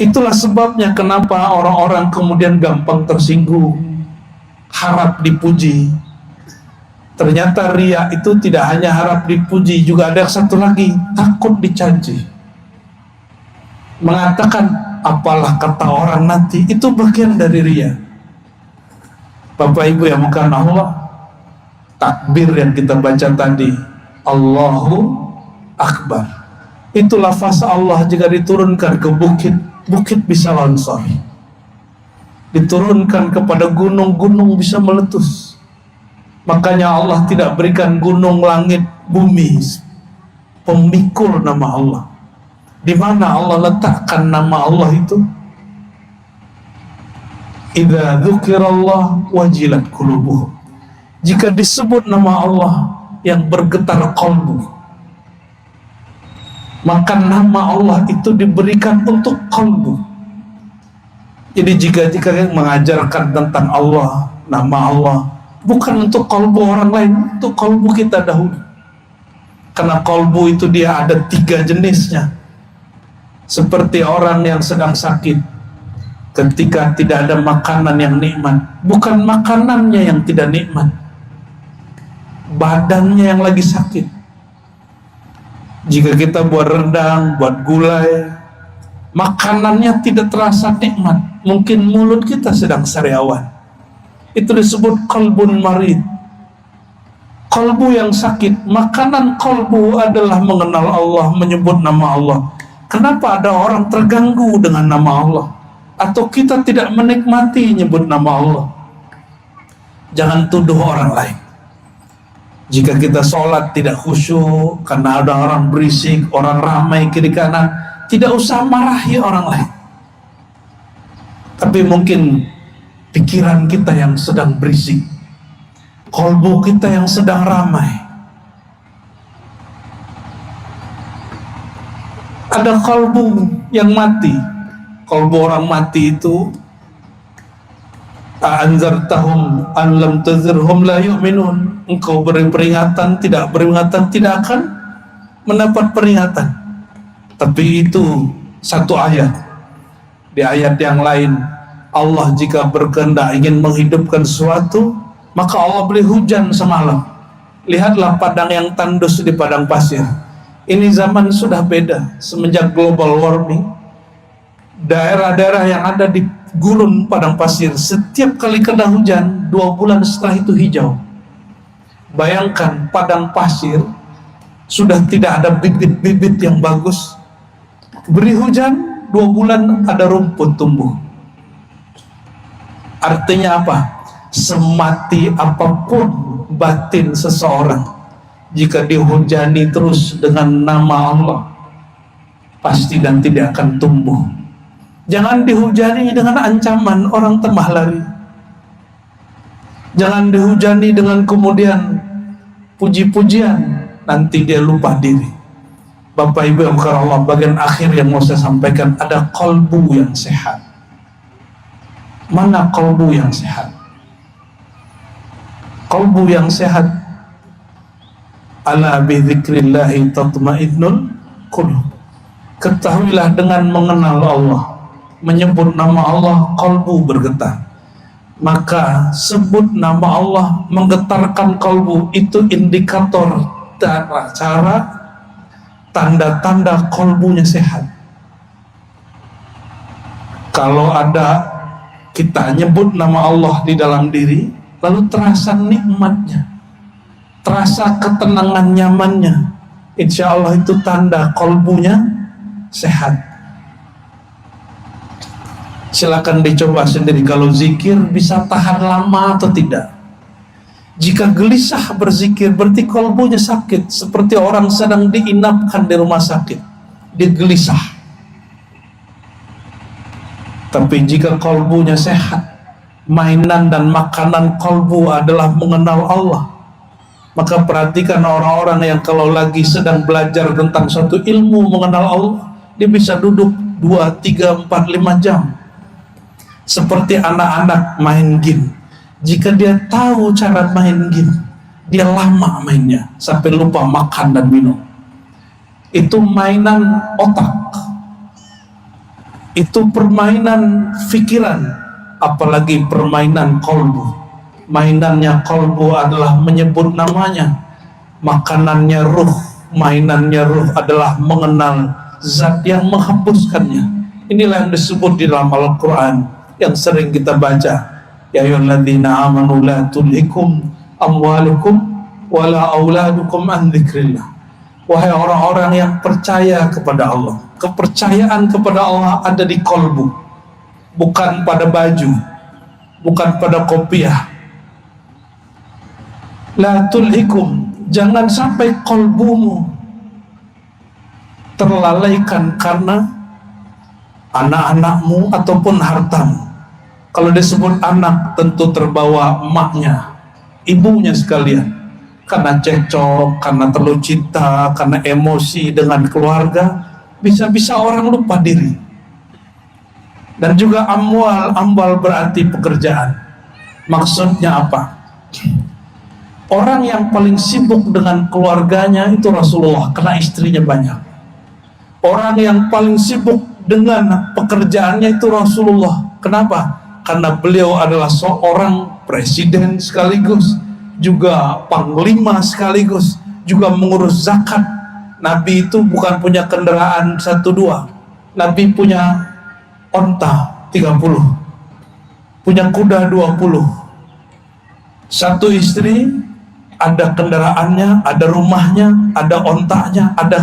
Itulah sebabnya kenapa orang-orang kemudian gampang tersinggung, harap dipuji. Ternyata riya itu tidak hanya harap dipuji, juga ada yang satu lagi, takut dicaci. Mengatakan apalah kata orang nanti, itu bagian dari riya. Bapak Ibu yang bukan Allah, takbir yang kita baca tadi, Allahu Akbar, itu lafaz Allah jika diturunkan ke bukit bisa longsor, diturunkan kepada gunung bisa meletus. Makanya Allah tidak berikan gunung, langit, bumi pemikul nama Allah. Di mana Allah letakkan nama Allah itu? Idza dzukirallah wajilat qulubuhum. Jika disebut nama Allah yang bergetar kalbu, maka nama Allah itu diberikan untuk kalbu. Jadi jika mengajarkan tentang Allah, nama Allah, bukan untuk kalbu orang lain, untuk kalbu kita dahulu. Karena kolbu itu dia ada 3 jenisnya. Seperti orang yang sedang sakit, ketika tidak ada makanan yang nikmat. Bukan makanannya yang tidak nikmat, badannya yang lagi sakit. Jika kita buat rendang, buat gulai, makanannya tidak terasa nikmat, mungkin mulut kita sedang sariawan. Itu disebut qalbun marid, kalbu yang sakit. Makanan kalbu adalah mengenal Allah, menyebut nama Allah. Kenapa ada orang terganggu dengan nama Allah? Atau kita tidak menikmati nyebut nama Allah? Jangan tuduh orang lain. Jika kita sholat tidak khusyuk karena ada orang berisik, orang ramai kiri kanan, tidak usah marahi orang lain. Tapi mungkin pikiran kita yang sedang berisik, kalbu kita yang sedang ramai. Ada kalbu yang mati. Kalbu orang mati itu, anzartahum an lam tazirhum la yu'minun. Engkau beri peringatan, tidak peringatan, tidak akan mendapat peringatan. Tapi itu satu ayat. Di ayat yang lain, Allah jika berkehendak ingin menghidupkan sesuatu, maka Allah beri hujan semalam. Lihatlah padang yang tandus di padang pasir. Ini zaman sudah beda semenjak global warming. Daerah-daerah yang ada di gurun padang pasir, setiap kali kena hujan 2 bulan setelah itu hijau. Bayangkan padang pasir sudah tidak ada bibit-bibit yang bagus, beri hujan 2 bulan ada rumput tumbuh. Artinya apa? Semati apapun batin seseorang, jika dihujani terus dengan nama Allah, pasti dan tidak akan tumbuh. Jangan dihujani dengan ancaman, orang temah lari. Jangan dihujani dengan kemudian puji-pujian, nanti dia lupa diri. Bapak Ibu yang karena Allah, bagian akhir yang mau saya sampaikan, ada kalbu yang sehat. Mana kalbu yang sehat? Kalbu yang sehat, ala bi dzikrillahi tatma'innul qulub. Ketahuilah dengan mengenal Allah, menyebut nama Allah, kalbu bergetar. Maka sebut nama Allah menggetarkan kalbu, itu indikator cara tanda-tanda kalbunya sehat. Kalau ada kita nyebut nama Allah di dalam diri, lalu terasa nikmatnya, terasa ketenangan nyamannya, insya Allah itu tanda kalbunya sehat. Silakan dicoba sendiri, kalau zikir bisa tahan lama atau tidak. Jika gelisah berzikir, berarti kalbunya sakit, seperti orang sedang diinapkan di rumah sakit, dia gelisah. Tapi jika kalbunya sehat, mainan dan makanan kalbu adalah mengenal Allah. Maka perhatikan orang-orang yang kalau lagi sedang belajar tentang suatu ilmu mengenal Allah, dia bisa duduk 2, 3, 4, 5 jam. Seperti anak-anak main game. Jika dia tahu cara main game, dia lama mainnya sampai lupa makan dan minum. Itu mainan otak, itu permainan pikiran, apalagi permainan kalbu. Mainannya kalbu adalah menyebut namanya, makanannya ruh, mainannya ruh adalah mengenal zat yang menghapuskannya. Inilah yang disebut di dalam Al-Quran yang sering kita baca, ya ayyuhalladzina amanu la tulhikum amwalukum wala auladukum an dzikrillah. Wahai orang-orang yang percaya kepada Allah, kepercayaan kepada Allah ada di kalbu, bukan pada baju, bukan pada kopiah. La tulhikum, jangan sampai kalbumu terlalaikan karena anak-anakmu ataupun hartamu. Kalau disebut anak, tentu terbawa emaknya, ibunya sekalian, karena cekcok, karena terlalu cinta, karena emosi dengan keluarga, bisa-bisa orang lupa diri. Dan juga amwal berarti pekerjaan. Maksudnya apa? Orang yang paling sibuk dengan keluarganya itu Rasulullah, karena istrinya banyak. Orang yang paling sibuk dengan pekerjaannya itu Rasulullah. Kenapa? Karena beliau adalah seorang presiden sekaligus, juga panglima sekaligus, juga mengurus zakat. Nabi itu bukan punya kendaraan 1-2. Nabi punya onta 30, punya kuda 20. Satu istri, ada kendaraannya, ada rumahnya, ada ontanya, ada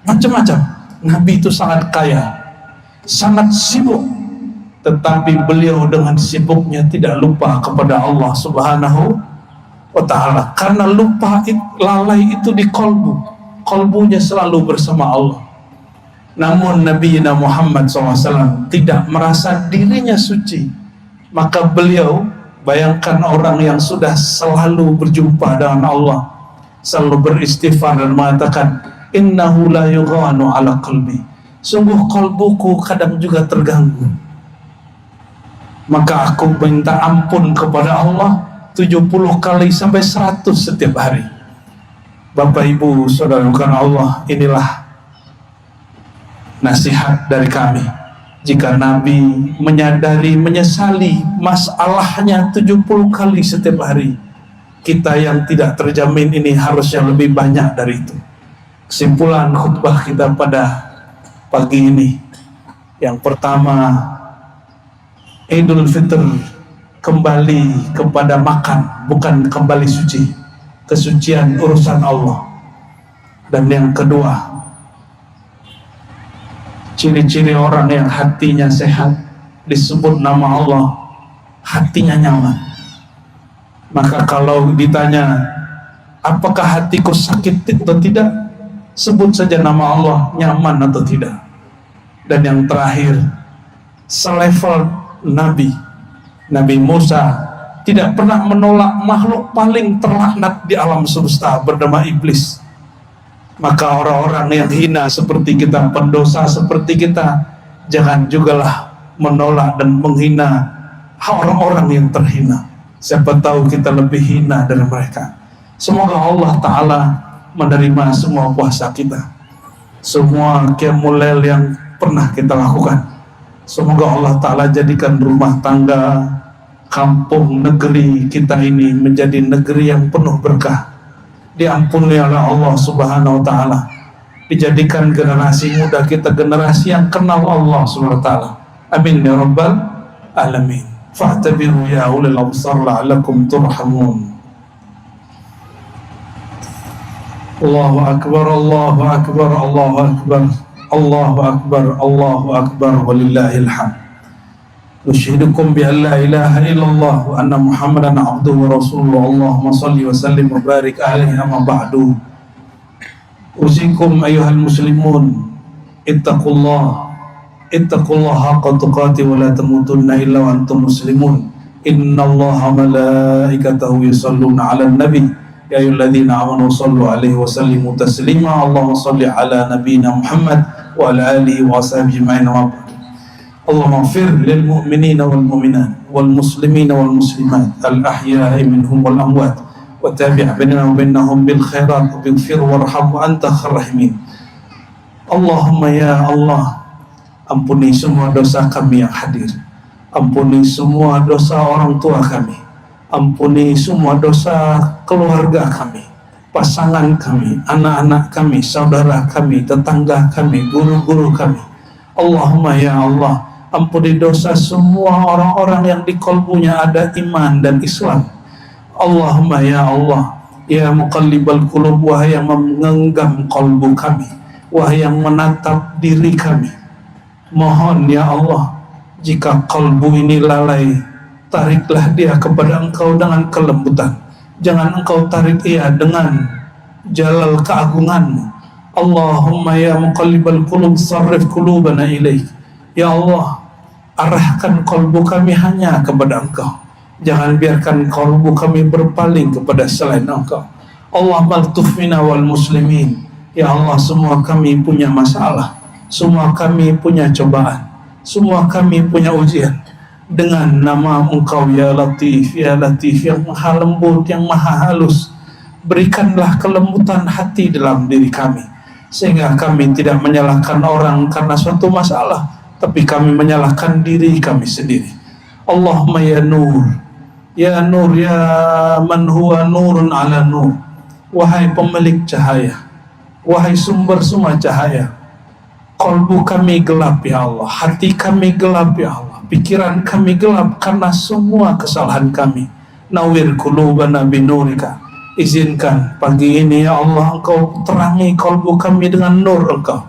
macam-macam. Nabi itu sangat kaya, sangat sibuk, tetapi beliau dengan sibuknya tidak lupa kepada Allah Subhanahu wa ta'ala. Karena lupa, lalai itu di kolbu, kolbunya selalu bersama Allah. Namun Nabi Muhammad SAW tidak merasa dirinya suci. Maka beliau, bayangkan orang yang sudah selalu berjumpa dengan Allah, selalu beristighfar dan mengatakan, innahu la yughanu ala qalbi, sungguh kalbuku kadang juga terganggu, maka aku minta ampun kepada Allah 70 kali sampai 100 setiap hari. Bapak Ibu Saudara karena Allah, inilah nasihat dari kami. Jika Nabi menyadari, menyesali masalahnya 70 kali setiap hari, kita yang tidak terjamin ini harusnya lebih banyak dari itu. Kesimpulan khutbah kita pada pagi ini, yang pertama, Idul Fitr kembali kepada makan, bukan kembali suci, kesucian urusan Allah. Dan yang kedua, ciri-ciri orang yang hatinya sehat, disebut nama Allah, hatinya nyaman. Maka kalau ditanya, apakah hatiku sakit atau tidak, sebut saja nama Allah, nyaman atau tidak. Dan yang terakhir, selevel Nabi Musa tidak pernah menolak makhluk paling terlaknat di alam semesta bernama iblis. Maka orang-orang yang hina seperti kita, pendosa seperti kita, jangan jugalah menolak dan menghina orang-orang yang terhina. Siapa tahu kita lebih hina dari mereka. Semoga Allah Ta'ala menerima semua puasa kita, semua qiyamul lail yang pernah kita lakukan. Semoga Allah Ta'ala jadikan rumah tangga, kampung, negeri kita ini menjadi negeri yang penuh berkah, diampuni oleh Allah Subhanahu wa Ta'ala, dijadikan generasi muda kita generasi yang kenal Allah Subhanahu wa Ta'ala. Amin ya rabbal alamin. Fa'tabiru ya ulil absar la'alakum turhamun. Allahu akbar, Allahu akbar, Allahu akbar, Allahu akbar, Allahu akbar, walillahil hamd. Ushidukum bi an la ilaha illallah wa anna Muhammadan abduhu wa rasuluhu. Allahumma salli wa sallim wa barik alaihi, amma ba'du. Usikum ayyuhal muslimun, ittaqullah haqqa tuqatih wa la tamutunna illa wa antum muslimun. Innallaha malaikatahu yusalluna 'alan nabi ya ayyuhalladzina amanu sallu 'alaihi wa sallimu taslima. Allahumma salli 'ala nabiyyina Muhammad wa 'ala alihi wa ashabihi ajma'in. Allahumma ighfir lil mu'minina wal mu'minat wal muslimina wal muslimat al ahya'i minhum wal amwat wa tabi' bainana wa bainahum bil khairat wa bighfir warham wa anta khairur rahimin. Allahumma ya Allah, ampuni semua dosa kami yang hadir, ampuni semua dosa orang tua kami, ampuni semua dosa keluarga kami, pasangan kami, anak-anak kami, saudara kami, tetangga kami, guru-guru kami. Allahumma ya Allah, ampuni dosa semua orang-orang yang di kolbunya ada iman dan Islam. Allahumma ya Allah, ya muqallibal qulub, wahai yang menggenggam kolbu kami, wahai yang menatap diri kami, mohon ya Allah, jika kolbu ini lalai, tariklah dia kepada Engkau dengan kelembutan. Jangan Engkau tarik ia dengan jalal keagunganmu. Allahumma ya muqallibal qulub, sarrif qulubana ilaik. Ya Allah, arahkan kolbu kami hanya kepada Engkau. Jangan biarkan kolbu kami berpaling kepada selain Engkau. Allah maltuf minna wal muslimin. Ya Allah, semua kami punya masalah, semua kami punya cobaan, semua kami punya ujian. dengan nama Engkau ya Latif yang maha lembut, yang maha halus. Berikanlah kelembutan hati dalam diri kami, sehingga kami tidak menyalahkan orang karena suatu masalah, tapi kami menyalahkan diri kami sendiri. Allahumma ya Nur, ya Nur, ya man huwa nurun ala nur. Wahai pemilik cahaya, wahai sumber semua cahaya, kalbu kami gelap ya Allah, hati kami gelap ya Allah, pikiran kami gelap karena semua kesalahan kami. Nawir qulubana binurika, izinkan pagi ini ya Allah Engkau terangi kalbu kami dengan nur Engkau,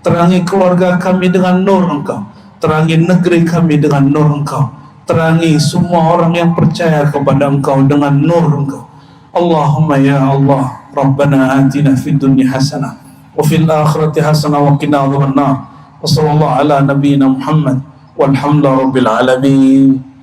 terangi keluarga kami dengan nur Engkau, terangi negeri kami dengan nur Engkau, terangi semua orang yang percaya kepada Engkau dengan nur Engkau. Allahumma ya Allah, Rabbana atina fid dunya hasanah wa fil akhirati hasanah wa qina adzabannar. Wa sallallahu ala nabiyyina Muhammad walhamdulillahi rabbil alamin.